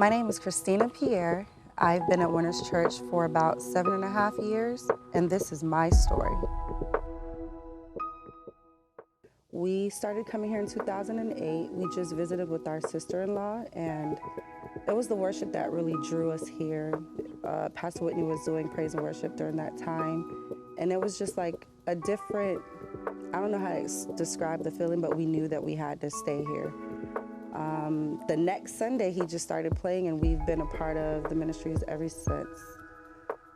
My name is Christina Pierre. I've been at Winners Church for about 7.5 years, and this is my story. We started coming here in 2008. We just visited with our sister-in-law, and it was the worship that really drew us here. Pastor Whitney was doing praise and worship during that time, and it was just like a different, I don't know how to describe the feeling, but we knew that we had to stay here. The next Sunday, he just started playing, and we've been a part of the ministries ever since.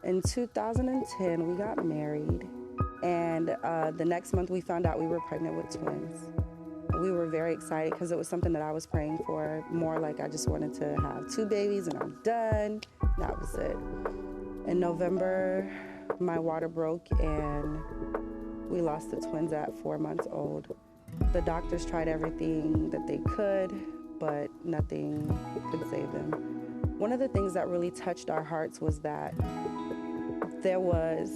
In 2010, we got married, and the next month we found out we were pregnant with twins. We were very excited because it was something that I was praying for, more like I just wanted to have 2 babies and I'm done. That was it. In November, my water broke and we lost the twins at 4 months old. The doctors tried everything that they could, but nothing could save them. One of the things that really touched our hearts was that there was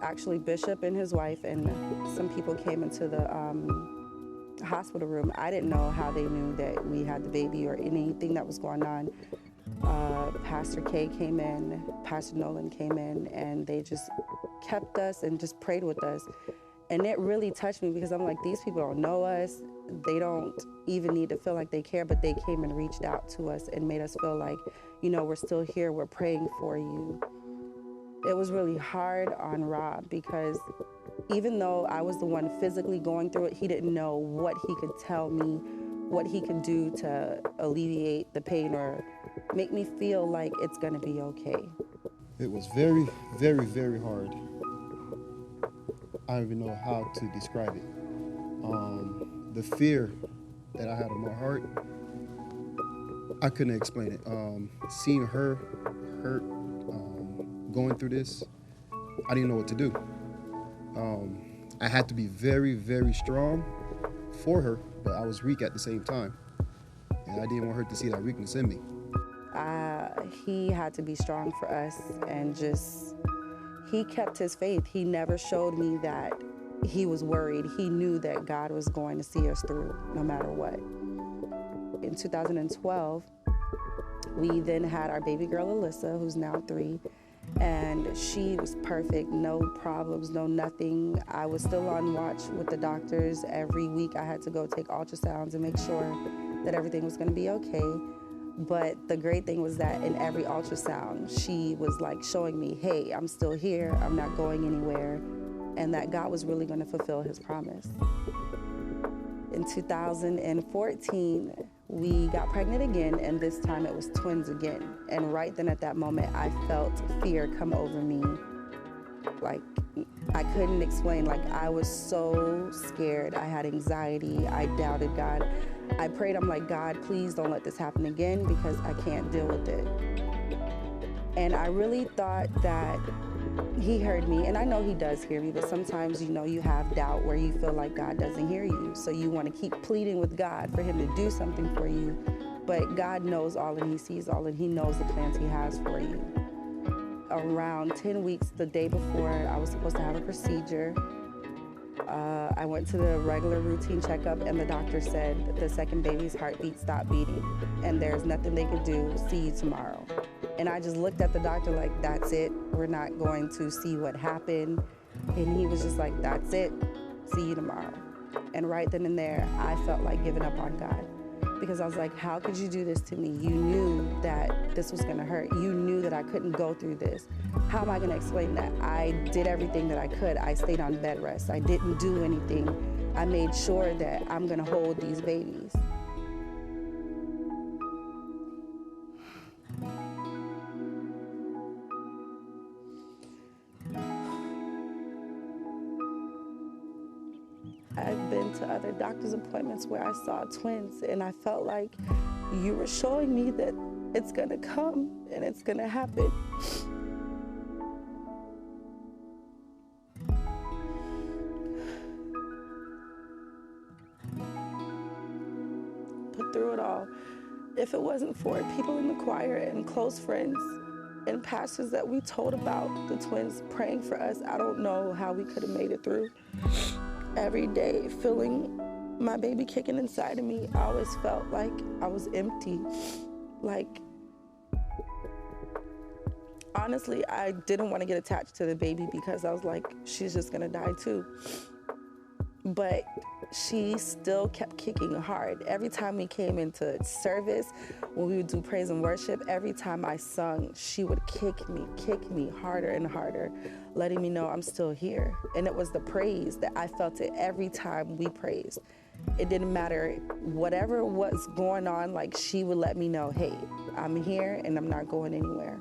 actually Bishop and his wife, and some people came into the hospital room. I didn't know how they knew that we had the baby or anything that was going on. Pastor Kay came in, Pastor Nolan came in, and they just kept us and just prayed with us. And it really touched me because I'm like, these people don't know us. They don't even need to feel like they care, but they came and reached out to us and made us feel like, you know, we're still here, we're praying for you. It was really hard on Rob because even though I was the one physically going through it, he didn't know what he could tell me, what he could do to alleviate the pain or make me feel like it's gonna be okay. It was very, very, very hard. I don't even know how to describe it. The fear that I had in my heart, I couldn't explain it. Seeing her hurt, going through this, I didn't know what to do. I had to be very, very strong for her, but I was weak at the same time. And I didn't want her to see that weakness in me. He had to be strong for us, and he kept his faith. He never showed me that he was worried. He knew that God was going to see us through no matter what. In 2012, we then had our baby girl, Alyssa, who's now 3. And she was perfect, no problems, no nothing. I was still on watch with the doctors. Every week I had to go take ultrasounds and make sure that everything was gonna be okay. But the great thing was that in every ultrasound, she was like showing me, hey, I'm still here, I'm not going anywhere, and that God was really gonna fulfill his promise. In 2014, we got pregnant again, and this time it was twins again. And right then at that moment, I felt fear come over me. Like, I couldn't explain, like I was so scared. I had anxiety, I doubted God. I prayed, I'm like, God, please don't let this happen again because I can't deal with it. And I really thought that he heard me, and I know he does hear me, but sometimes, you know, you have doubt where you feel like God doesn't hear you. So you want to keep pleading with God for him to do something for you. But God knows all and he sees all and he knows the plans he has for you. Around 10 weeks, the day before I was supposed to have a procedure, I went to the regular routine checkup, and the doctor said the second baby's heartbeat stopped beating and there's nothing they could do. See you tomorrow. And I just looked at the doctor like, that's it. We're not going to see what happened. And he was just like, that's it. See you tomorrow. And right then and there, I felt like giving up on God. Because I was like, how could you do this to me? You knew that this was gonna hurt. You knew that I couldn't go through this. How am I gonna explain that? I did everything that I could. I stayed on bed rest. I didn't do anything. I made sure that I'm gonna hold these babies. I've been to other doctor's appointments where I saw twins, and I felt like you were showing me that it's gonna come and it's gonna happen. But through it all, if it wasn't for people in the choir and close friends and pastors that we told about the twins praying for us, I don't know how we could have made it through. Every day, feeling my baby kicking inside of me, I always felt like I was empty. Like honestly, I didn't want to get attached to the baby because I was like, she's just gonna die too. But she still kept kicking hard. Every time we came into service, when we would do praise and worship, every time I sung, she would kick me harder and harder, letting me know I'm still here. And it was the praise that I felt it every time we praised. It didn't matter whatever was going on, like she would let me know, hey, I'm here and I'm not going anywhere.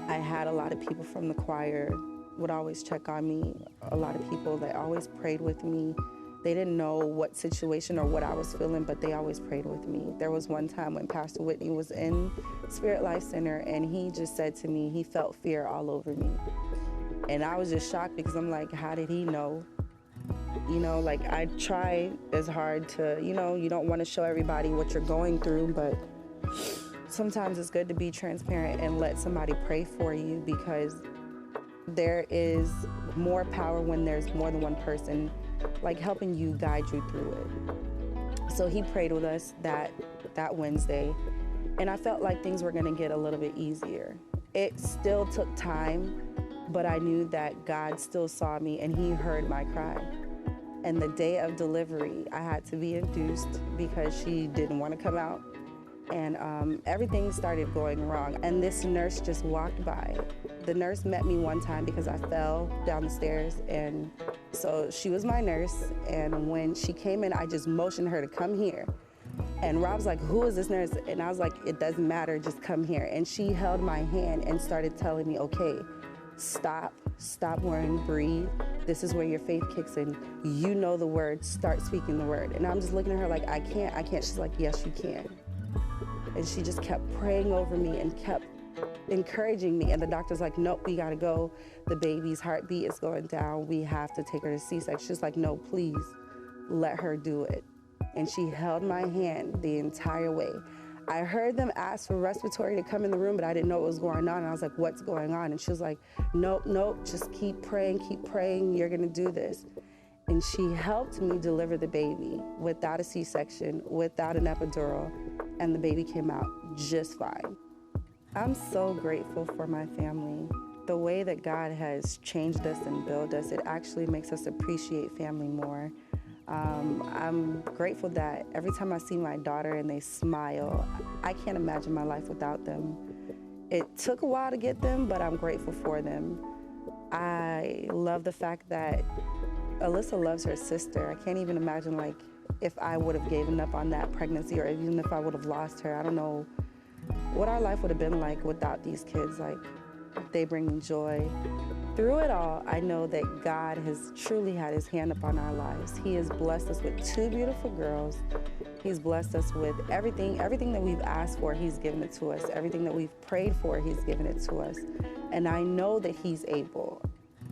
I had a lot of people from the choir would always check on me, a lot of people that always prayed with me. They didn't know what situation or what I was feeling, but they always prayed with me. There was one time when Pastor Whitney was in Spirit Life Center and he just said to me, he felt fear all over me. And I was just shocked because I'm like, how did he know? You know, like I try as hard to, you know, you don't want to show everybody what you're going through, but sometimes it's good to be transparent and let somebody pray for you, because there is more power when there's more than one person like helping you, guide you through it. So he prayed with us that Wednesday, and I felt like things were going to get a little bit easier. It still took time, but I knew that God still saw me and he heard my cry. And the day of delivery, I had to be induced because she didn't want to come out. And everything started going wrong. And this nurse just walked by. The nurse met me one time because I fell down the stairs. And so she was my nurse. And when she came in, I just motioned her to come here. And Rob's like, who is this nurse? And I was like, it doesn't matter, just come here. And she held my hand and started telling me, okay, stop worrying, breathe. This is where your faith kicks in. You know the word, start speaking the word. And I'm just looking at her like, I can't. She's like, yes, you can. And she just kept praying over me and kept encouraging me. And the doctor's like, nope, we gotta go. The baby's heartbeat is going down. We have to take her to C-section. She's like, no, please, let her do it. And she held my hand the entire way. I heard them ask for respiratory to come in the room, but I didn't know what was going on. And I was like, what's going on? And she was like, nope, just keep praying, you're gonna do this. And she helped me deliver the baby without a C-section, without an epidural, and the baby came out just fine. I'm so grateful for my family. The way that God has changed us and built us, it actually makes us appreciate family more. I'm grateful that every time I see my daughter and they smile, I can't imagine my life without them. It took a while to get them, but I'm grateful for them. I love the fact that Alyssa loves her sister. I can't even imagine like if I would have given up on that pregnancy, or even if I would have lost her. I don't know what our life would have been like without these kids. Like, they bring me joy. Through it all, I know that God has truly had his hand upon our lives. He has blessed us with 2 beautiful girls. He's blessed us with everything that we've asked for, he's given it to us. Everything that we've prayed for, he's given it to us. And I know that he's able.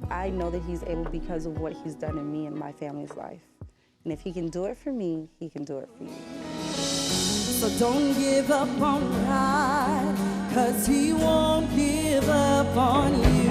I know that he's able because of what he's done in me and my family's life. And if he can do it for me, he can do it for you. So don't give up on God, 'cause he won't give up on you.